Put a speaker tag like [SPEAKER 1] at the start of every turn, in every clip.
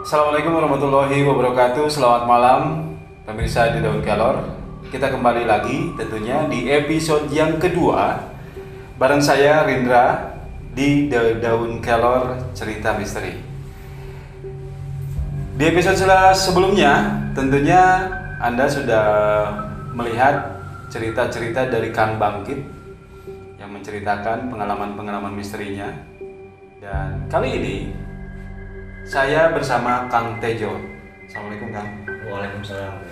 [SPEAKER 1] Assalamualaikum warahmatullahi wabarakatuh. Selamat malam pemirsa di Daun Kelor. Kita kembali lagi tentunya di episode yang kedua bareng saya Rindra di The Daun Kelor Cerita Misteri. Di episode sebelumnya tentunya Anda sudah melihat cerita-cerita dari Kang Bangkit yang menceritakan pengalaman-pengalaman misterinya. Dan kali ini saya bersama Kang Tejo. Assalamualaikum Kang.
[SPEAKER 2] Waalaikumsalam.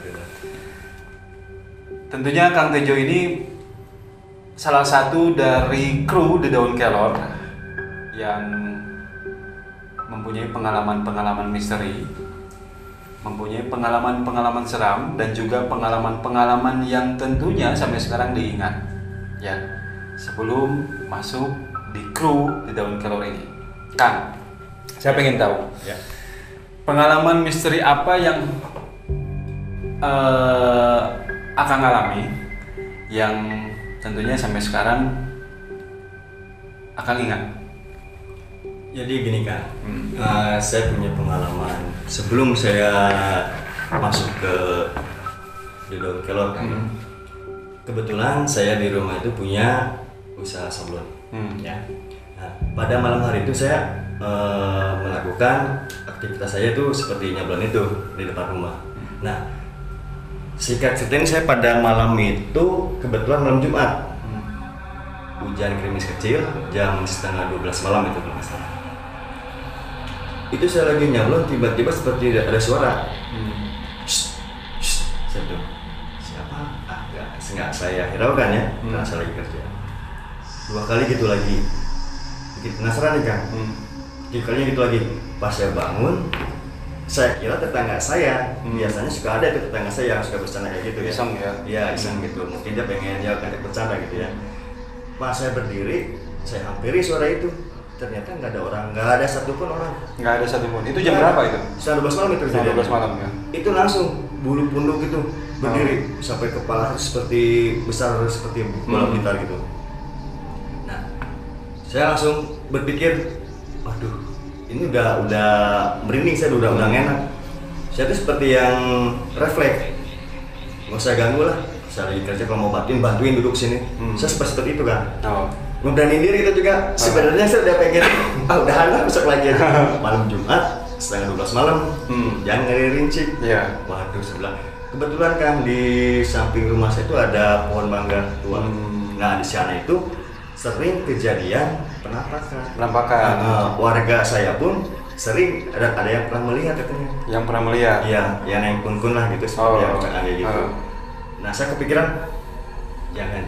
[SPEAKER 1] Tentunya Kang Tejo ini salah satu dari kru The Daun Kelor yang mempunyai pengalaman-pengalaman misteri, mempunyai pengalaman-pengalaman seram, dan juga pengalaman-pengalaman yang tentunya sampai sekarang diingat. Ya, sebelum masuk di kru The Daun Kelor ini, Kang, saya pengen tahu
[SPEAKER 2] Ya.
[SPEAKER 1] pengalaman misteri apa yang Akang alami yang tentunya sampai sekarang Akang ingat.
[SPEAKER 2] Jadi gini kan, saya punya pengalaman sebelum saya masuk ke The Daun Kelor kan. Kebetulan saya di rumah itu punya usaha sablon. Ya. Nah, pada malam hari itu saya melakukan aktivitas saya itu seperti nyablon itu di depan rumah. Nah, singkat cerita ini saya pada malam itu kebetulan malam Jumat. Hujan gerimis kecil jam setengah 12 malam itu kalau nggak salah. Itu saya lagi nyablon tiba-tiba seperti ada suara. Shh, shh. Saya bilang, siapa? Nggak saya hiraukan ya, karena saya lagi kerja. 2 kali gitu lagi. Bikin penasaran nih Kang. 3 kalinya gitu lagi. Pas saya bangun, saya kira tetangga saya. Biasanya suka ada itu tetangga saya yang suka bercanda kayak gitu ya.
[SPEAKER 1] Iseng ya?
[SPEAKER 2] Iya, iseng gitu. Mungkin dia pengen ya kayak bercanda gitu ya. Pas saya berdiri, saya hampiri suara itu. Ternyata nggak ada orang, nggak ada satupun orang.
[SPEAKER 1] Nggak ada satupun. Itu jam berapa itu?
[SPEAKER 2] Setengah 12 malam itu
[SPEAKER 1] Jam 12 malam ya.
[SPEAKER 2] Itu langsung bulu punduk gitu berdiri sampai kepala seperti besar seperti bola gitar gitu. Nah, saya langsung berpikir, waduh, ini udah merinding, saya udah nggak enak. Saya tuh seperti yang refleks, nggak usah ganggu lah. Saya lagi kerja, kalau mau bantuin duduk sini. Saya seperti itu kan. Ngeberaniin diri itu juga. Sebenarnya saya udah pengen, udahan lah besok lagi aja. Malam Jumat setengah 12 malam, jangan ngeri rinci.
[SPEAKER 1] Iya.
[SPEAKER 2] Waduh, sebelah. Kebetulan kan di samping rumah saya itu ada pohon mangga tua. Nah, di sana itu sering kejadian penampakan. Warga saya pun sering ada yang pernah melihat katanya.
[SPEAKER 1] Yang pernah melihat?
[SPEAKER 2] Iya, yang naik kun-kun lah gitu, seperti yang kayak gitu. Nah, saya kepikiran jangan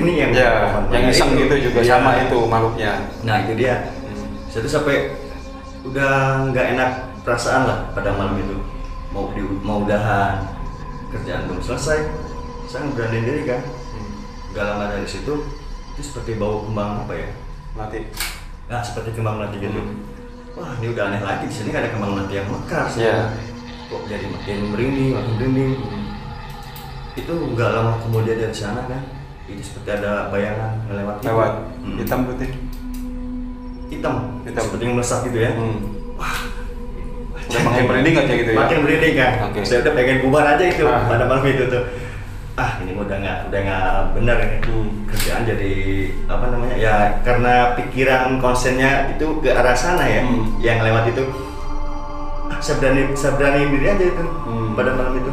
[SPEAKER 2] ini yang
[SPEAKER 1] yang iseng itu juga sama itu makhluknya.
[SPEAKER 2] Nah, itu dia. Saya tuh sampai udah nggak enak perasaan lah pada malam itu. Mau udahan, kerjaan belum selesai, saya ngeberaniin diri kan. Gak lama dari situ itu seperti bau kembang apa ya,
[SPEAKER 1] Mati.
[SPEAKER 2] nah seperti kembang mati gitu. Wah, ini udah aneh lagi, di sini gak ada kembang mati yang mekar sih. Kok jadi makin merinding. Itu nggak lama kemudian dari sana kan, itu seperti ada bayangan lewat
[SPEAKER 1] hitam putih.
[SPEAKER 2] hitam seperti yang melesat gitu ya. Wah,
[SPEAKER 1] Udah makin merinding aja gitu ya?
[SPEAKER 2] Makin merinding kan.
[SPEAKER 1] Oke.
[SPEAKER 2] Saya udah pengen bubar aja itu pada malam itu tuh. Ini udah nggak benar ini. Kerjaan jadi apa namanya ya, karena pikiran konsennya itu ke arah sana ya, yang lewat itu. Saya berani diri aja itu pada malam itu.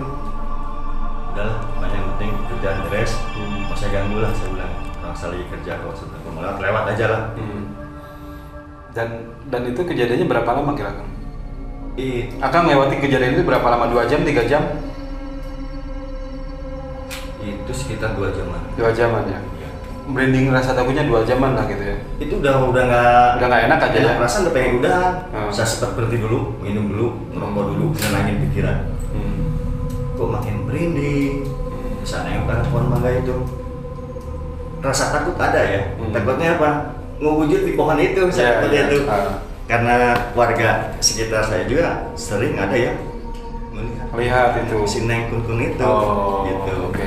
[SPEAKER 2] Udahlah, yang penting kerjaan beres. Mau saya ganggu lah, saya bilang. Kalau saya lagi kerja, kalau sudah lewat aja lah.
[SPEAKER 1] Dan itu kejadiannya berapa lama kira-kira? Akang melewati kejadian itu berapa lama? 2 jam, 3 jam?
[SPEAKER 2] Itu sekitar 2 jaman.
[SPEAKER 1] 2 jaman ya? Merinding rasa takutnya 2 jaman lah gitu ya?
[SPEAKER 2] Itu udah nggak
[SPEAKER 1] enak aja ya?
[SPEAKER 2] Perasaan udah pengen udahan. Saya sempat berhenti dulu, minum dulu, ngerokok dulu, nenangin pikiran. Kok makin merinding. Sana yang pada pohon mangga itu, rasa takut ada ya. Takutnya apa? Ngewujud di pohon itu, seperti itu. Karena warga sekitar saya juga sering ada yang
[SPEAKER 1] melihat itu
[SPEAKER 2] si Neng Kun itu. Gitu.
[SPEAKER 1] Oke.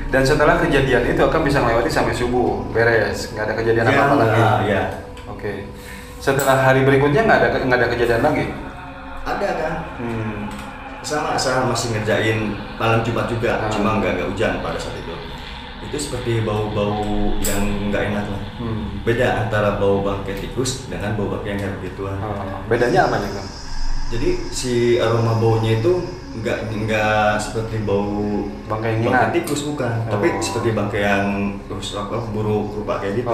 [SPEAKER 1] Dan setelah kejadian itu akan bisa melewati sampai subuh, beres, nggak ada kejadian apa-apa lagi.
[SPEAKER 2] Iya.
[SPEAKER 1] Oke. Setelah hari berikutnya nggak ada kejadian lagi?
[SPEAKER 2] Ada kan? Sama saya masih ngerjain malam Jumat juga, cuma nggak hujan pada saat itu. Itu seperti bau-bau yang nggak enak lah. Beda antara bau bangkai tikus dengan bau bangkai yang kayak begituan.
[SPEAKER 1] Bedanya apa nih, Kang?
[SPEAKER 2] Jadi si aroma baunya itu nggak seperti bau
[SPEAKER 1] Bangkai
[SPEAKER 2] tikus bukan, tapi seperti bangkai yang terus buruk rupa kayak gitu.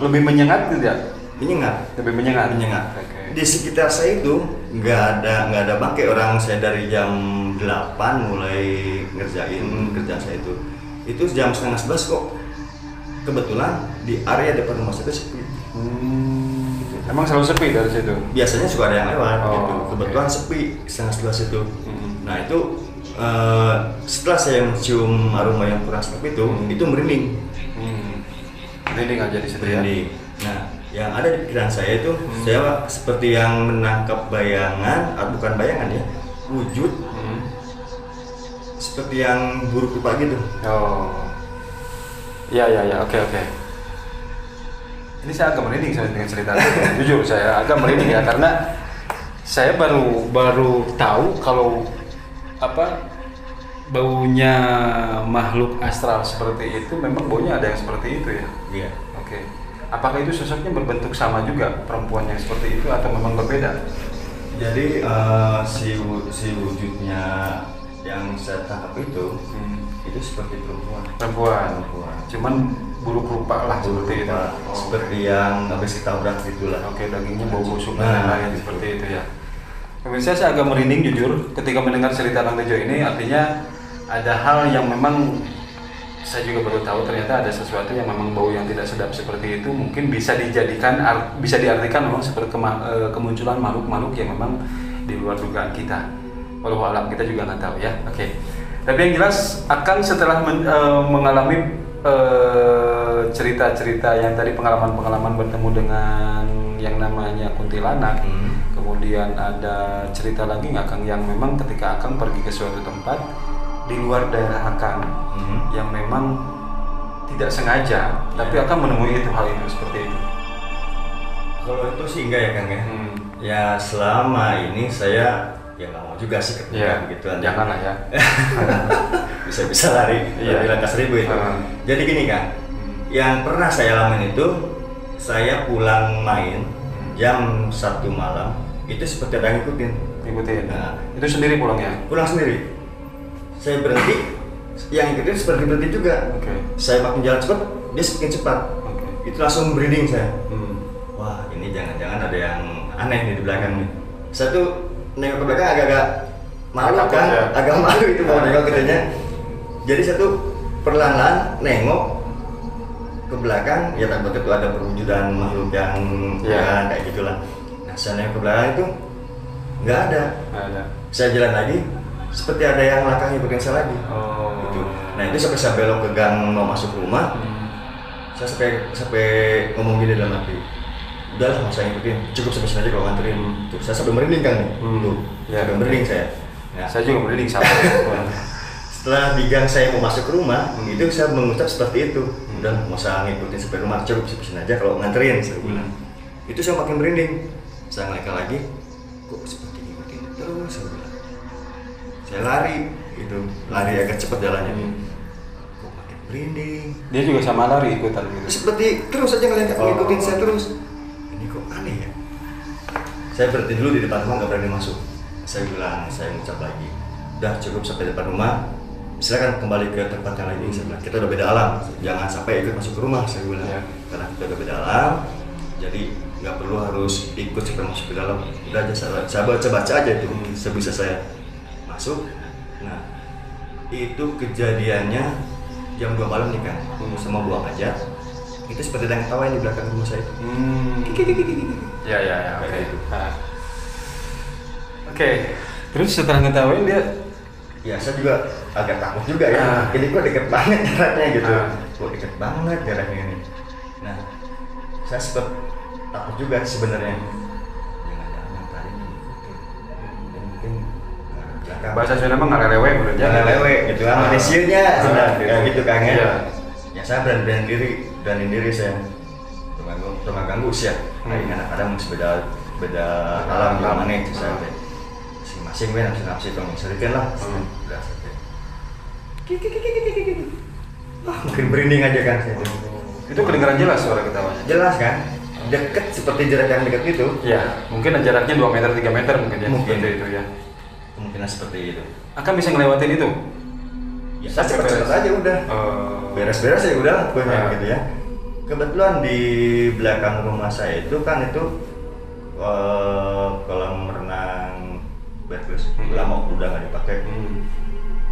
[SPEAKER 1] Lebih menyengat tidak?
[SPEAKER 2] Menyengat.
[SPEAKER 1] Lebih menyengat.
[SPEAKER 2] Okay. Di sekitar saya itu nggak ada bangkai. Orang saya dari jam 8 mulai ngerjain kerjaan saya itu jam setengah 11 kok kebetulan di area depan rumah saya itu sepi.
[SPEAKER 1] Emang selalu sepi dari situ?
[SPEAKER 2] Biasanya suka ada yang lewat gitu. Kebetulan
[SPEAKER 1] okay.
[SPEAKER 2] sepi setengah 11 itu. Nah itu setelah saya mencium aroma yang kurang sedap itu merinding.
[SPEAKER 1] Merinding aja di situ ya.
[SPEAKER 2] Nah yang ada di pikiran saya itu saya seperti yang menangkap bayangan, bukan bayangan ya, wujud seperti yang buruk rupa gitu.
[SPEAKER 1] Oke. Ini saya agak merinding saya dengan cerita jujur saya agak merinding ya, karena saya baru tahu kalau baunya makhluk astral seperti itu memang baunya ada yang seperti itu ya.
[SPEAKER 2] Iya.
[SPEAKER 1] Oke. Apakah itu sosoknya berbentuk sama juga perempuan yang seperti itu atau memang berbeda?
[SPEAKER 2] Jadi si wujudnya yang saya tangkap itu seperti perempuan.
[SPEAKER 1] Cuman buruk rupa lah seperti itu.
[SPEAKER 2] Seperti yang habis ketabrak gitulah.
[SPEAKER 1] Oke, dagingnya bau busuk dan lain-lain seperti itu ya. Pemirsa, saya agak merinding jujur ketika mendengar cerita Kang Tejo ini. Artinya ada hal yang memang saya juga baru tahu, ternyata ada sesuatu yang memang bau yang tidak sedap seperti itu mungkin bisa diartikan memang seperti kemunculan makhluk-makhluk yang memang di luar dugaan kita. Walau alam kita juga nggak tahu ya. Oke. Tapi yang jelas akan setelah mengalami cerita-cerita yang tadi, pengalaman-pengalaman bertemu dengan yang namanya kuntilanak, kemudian ada cerita lagi nggak Kang yang memang ketika Akang pergi ke suatu tempat di luar daerah Akang yang memang tidak sengaja, tapi Akang menemui hal itu seperti itu?
[SPEAKER 2] Kalau itu sih enggak ya Kang ya. Ya selama ini saya ya nggak mau juga sih ketemu gitu.
[SPEAKER 1] Janganlah ya.
[SPEAKER 2] bisa lari dari langkah 1000 itu. Jadi gini Kang, yang pernah saya alamin itu saya pulang main jam 1 malam itu seperti ada yang ngikutin. Nah,
[SPEAKER 1] itu sendiri pulangnya?
[SPEAKER 2] Pulang sendiri. Saya berhenti, yang ngikutin seperti berhenti juga. Saya makin jalan cepat, dia semakin cepat. Itu langsung merinding saya. Wah, ini jangan-jangan ada yang aneh nih di belakang nih. Saya tuh nengok ke belakang agak-agak malu kan, agak malu itu mau nengok katanya. Jadi saya tuh perlahan-lahan nengok ke belakang, ya takutnya tuh ada perwujudan makhluk yang ya kayak gitulah. Nah, saya nengok ke belakang itu nggak ada. Saya jalan lagi, seperti ada yang melangkah ngikutin saya lagi. Gitu. Nah itu sampai saya belok ke gang mau masuk rumah, saya sampai ngomong gini dalam hati, udahlah nggak usah ngikutin, cukup sampai sini aja kalau nganterin. Tuh saya sampai merinding Kang nih. Tuh, sampai merinding saya. Ya.
[SPEAKER 1] Saya juga merinding sama.
[SPEAKER 2] Setelah di gang saya mau masuk ke rumah, itu saya mengucap seperti itu. Udah nggak usah ngikutin sampai rumah, cukup sampai sini aja kalau nganterin. Saya bilang. Itu saya makin merinding. Saya ngeliat lagi, kok seperti ngikutin terus. Saya lari, lari agak cepat jalannya. Kok makin merinding.
[SPEAKER 1] Dia juga sama lari ikutan gitu.
[SPEAKER 2] Seperti terus aja ngikutin saya terus. Ini kok aneh ya. Saya berhenti dulu di depan rumah, nggak berani masuk. Saya bilang, saya mengucap lagi, udah cukup sampai depan rumah. Silakan kembali ke tempat yang lain. Saya bilang, kita udah beda alam, jangan sampai ikut masuk ke rumah. Saya bilang, karena kita udah beda alam, jadi nggak perlu harus ikut sampai masuk ke dalam. Udah aja saya baca aja itu, sebisa saya masuk. Nah itu kejadiannya jam 2 malam nih Kang, sama buang aja. Itu seperti ada yang ketawain di belakang rumah saya itu.
[SPEAKER 1] Ya, oke. Oke, terus setelah ngetawain dia,
[SPEAKER 2] ya saya juga agak takut juga ya. Ini kok deket banget jaraknya gitu. Kok deket banget jaraknya ini. Nah saya sempat takut juga sebenarnya. Jangan-jangan yang tadi ngikutin. Mungkin
[SPEAKER 1] bahasa Sunda mah ngalelewe menurut dia.
[SPEAKER 2] Ngalelewe gitu kan, manusianya sebenarnya gitu Kang ya. Ya saya berani diri saya. Rumah ganggu sih ya. Kayak anak-anak sepeda beda alam gimana itu saya masing-masing kan nafsi tong serikan lah. Udah saya. Mungkin berinding aja kan saya.
[SPEAKER 1] Itu kedengaran jelas suara ketawanya.
[SPEAKER 2] Jelas kan? Deket seperti jarak yang dekat itu.
[SPEAKER 1] Ya, mungkin jaraknya 2 meter 3 meter mungkin ya.
[SPEAKER 2] Mungkin
[SPEAKER 1] itu ya.
[SPEAKER 2] Kemungkinan seperti itu.
[SPEAKER 1] Akan bisa ngelewatin itu?
[SPEAKER 2] Ya, saya cepat-cepat aja udah. Beres-beres ya udah pokoknya gitu ya. Kebetulan di belakang rumah saya itu kan itu kolam renang Berkelus lama udah nggak dipakai.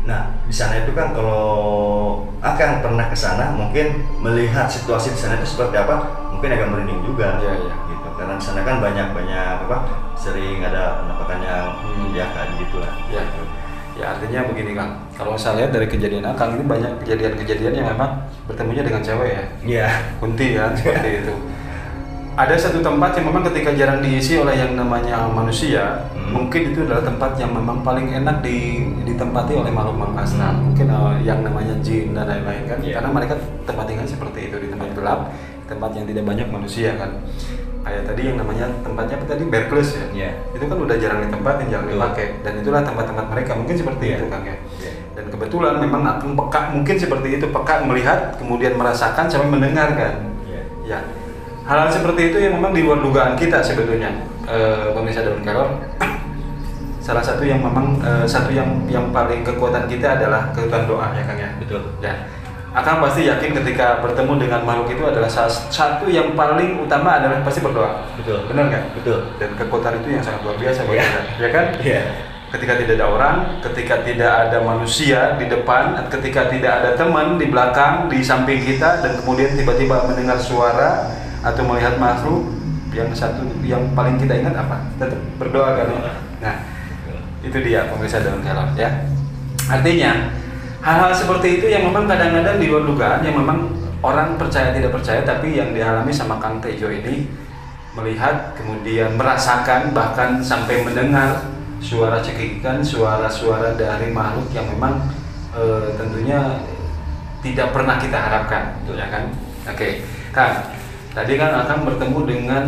[SPEAKER 2] Nah di sana itu kan kalau akan pernah ke sana mungkin melihat situasi di sana itu seperti apa, mungkin agak merinding juga. Gitu karena di sana kan banyak apa sering ada penampakan yang ya kayak gitulah.
[SPEAKER 1] Ya artinya begini Kang, kalau saya lihat dari kejadian Kang ini banyak kejadian-kejadian yang memang bertemunya dengan cewek ya.
[SPEAKER 2] Iya.
[SPEAKER 1] Kunti kan seperti itu. Ada satu tempat yang memang ketika jarang diisi oleh yang namanya manusia, mungkin itu adalah tempat yang memang paling enak ditempati oleh makhluk-makhluk astral. Mungkin yang namanya jin dan lain-lain kan, karena mereka tempat tinggal seperti itu di tempat gelap, tempat yang tidak banyak manusia kan. Kayak tadi yang namanya tempatnya apa tadi Berkelus ya. Itu kan udah jarang ditempatin, jarang dipakai, dan itulah tempat-tempat mereka mungkin seperti itu Kang ya. Dan kebetulan memang Akang peka mungkin seperti itu, peka melihat kemudian merasakan sampai mendengarkan. Ya. Hal-hal seperti itu yang memang di luar dugaan kita sebetulnya. Pemirsa Daun Kelor. Salah satu yang memang yang paling kekuatan kita adalah kekuatan doa ya Kang ya.
[SPEAKER 2] Betul.
[SPEAKER 1] Ya. Akang pasti yakin ketika bertemu dengan makhluk itu adalah salah satu yang paling utama adalah pasti berdoa.
[SPEAKER 2] Betul.
[SPEAKER 1] Benar nggak?
[SPEAKER 2] Betul.
[SPEAKER 1] Dan kekuatan itu yang sangat luar biasa buat kita, ya kan?
[SPEAKER 2] Iya.
[SPEAKER 1] Ketika tidak ada orang, ketika tidak ada manusia di depan, ketika tidak ada teman di belakang, di samping kita, dan kemudian tiba-tiba mendengar suara atau melihat makhluk, yang paling kita ingat apa? Tetap berdoa kan? Nah, itu dia pemirsa Daun Kelor ya. Artinya hal-hal seperti itu yang memang kadang-kadang di luar dugaan, yang memang orang percaya tidak percaya, tapi yang dialami sama Kang Tejo ini melihat, kemudian merasakan, bahkan sampai mendengar suara cekikikan, suara-suara dari makhluk yang memang tentunya tidak pernah kita harapkan, ya kan? Oke, Kang, tadi kan Akang bertemu dengan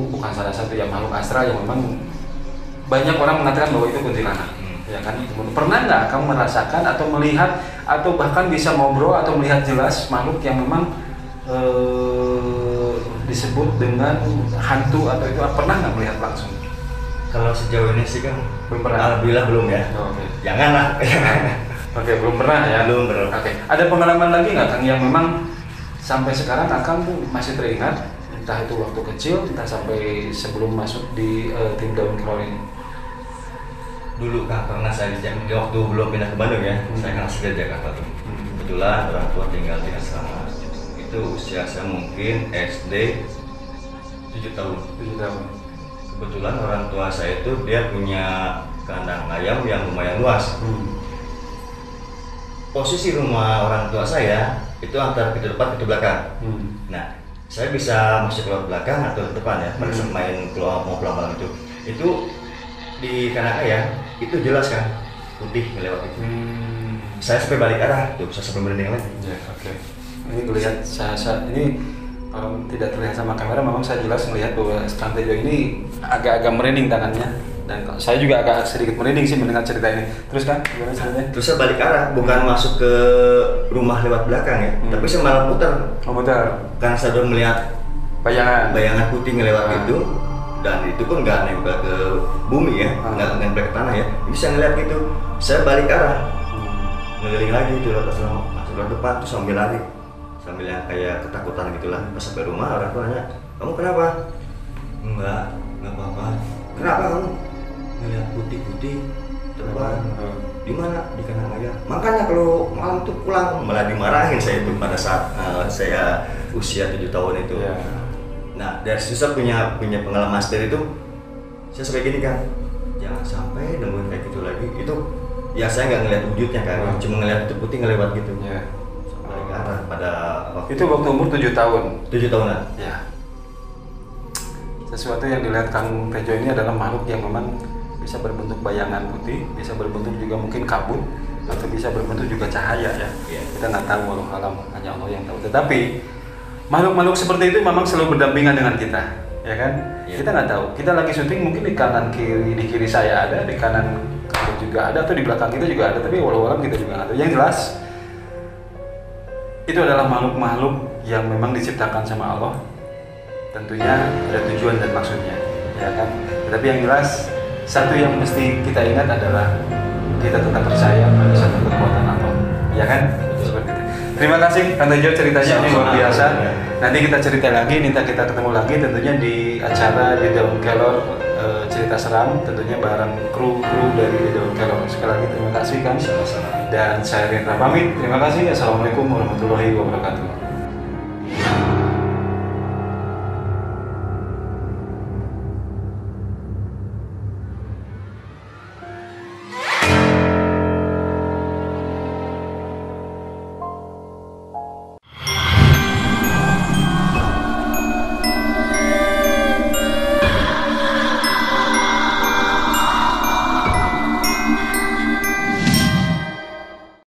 [SPEAKER 1] bukan salah satu yang makhluk astral yang memang banyak orang mengatakan bahwa itu kuntilanak. Ya kan, pernah nggak kamu merasakan atau melihat atau bahkan bisa ngobrol atau melihat jelas makhluk yang memang disebut dengan hantu atau itu, pernah nggak melihat langsung?
[SPEAKER 2] Kalau sejauh ini sih kan
[SPEAKER 1] belum pernah.
[SPEAKER 2] Alhamdulillah belum ya. Janganlah.
[SPEAKER 1] Oke, belum pernah ya.
[SPEAKER 2] Belum.
[SPEAKER 1] Oke, ada pengalaman lagi nggak Kang yang memang sampai sekarang Akang masih teringat, entah itu waktu kecil, entah sampai sebelum masuk di tim Daun Kelor ini?
[SPEAKER 2] Dulu kan pernah saya di waktu belum pindah ke Bandung ya, saya kan asli dari Jakarta tuh. Kebetulan orang tua tinggal di sana. Itu usia saya mungkin SD 7 tahun. Kebetulan orang tua saya itu dia punya kandang ayam yang lumayan luas. Posisi rumah orang tua saya itu antara pintu depan pintu belakang. Nah, saya bisa masuk lewat belakang atau depan ya, pada saat main keluar mau pulang malam itu. Itu di kandang ayam itu jelas kan putih melewati itu. Saya sampai balik arah tuh, saya sampai merinding lagi.
[SPEAKER 1] Ini melihat saya ini tidak terlihat sama kamera, memang saya jelas melihat bahwa Kang Tejo ini agak-agak merinding tangannya, dan saya juga agak sedikit merinding sih mendengar cerita ini. Terus kan gimana ceritanya? Terus
[SPEAKER 2] saya balik arah, bukan masuk ke rumah lewat belakang ya, tapi saya malah putar. Karena saya udah melihat bayangan putih ngelewat itu. Dan itu pun nggak nempel ke bumi ya, nggak nempel ke tanah ya. Jadi saya ngeliat gitu, saya balik arah, ngeliling lagi itu lewat depan, terus sambil lari, sambil yang kayak ketakutan gitulah. Pas sampai rumah orang tua nanya, kamu kenapa? Enggak apa-apa. Kenapa kamu? Ngeliat putih-putih terbang. Di mana? Di kandang ayam. Makanya kalau malam tuh pulang malah dimarahin saya itu pada saat saya usia 7 tahun itu. Nah, dari situ saya punya pengalaman seperti itu. Saya sampai gini kan, jangan sampai nemuin kayak gitu lagi. Itu ya saya nggak ngeliat wujudnya kan, cuma ngeliat itu putih ngelewat gitu. Sampai ke arah pada waktu
[SPEAKER 1] itu waktu umur 7 tahun.
[SPEAKER 2] 7 tahunan.
[SPEAKER 1] Ya. Sesuatu yang dilihat Kang Tejo ini adalah makhluk yang memang bisa berbentuk bayangan putih, bisa berbentuk juga mungkin kabut, atau bisa berbentuk juga cahaya ya. Kita nggak tahu, walau alam, hanya Allah yang tahu. Tetapi makhluk-makhluk seperti itu memang selalu berdampingan dengan kita. ya kan?
[SPEAKER 2] Iya.
[SPEAKER 1] Kita nggak tahu. Kita lagi syuting mungkin di kanan kiri, di kiri saya ada, di kanan aku juga ada, atau di belakang kita juga ada. Tapi walau kita juga nggak tahu. Yang jelas itu adalah makhluk-makhluk yang memang diciptakan sama Allah. Tentunya ada tujuan dan maksudnya, ya kan? Tapi yang jelas satu yang mesti kita ingat adalah kita tetap percaya pada satu kekuatan Allah, ya kan? Seperti itu. Terima kasih Tante Jo, ceritanya ini luar biasa. Nanti kita cerita lagi, minta kita ketemu lagi tentunya di acara di Daun Kelor, cerita seram, tentunya bareng kru dari di Daun Kelor. Sekali lagi terima kasih kan.
[SPEAKER 2] Sama-sama.
[SPEAKER 1] Dan saya Rendra pamit. Terima kasih. Assalamualaikum warahmatullahi wabarakatuh.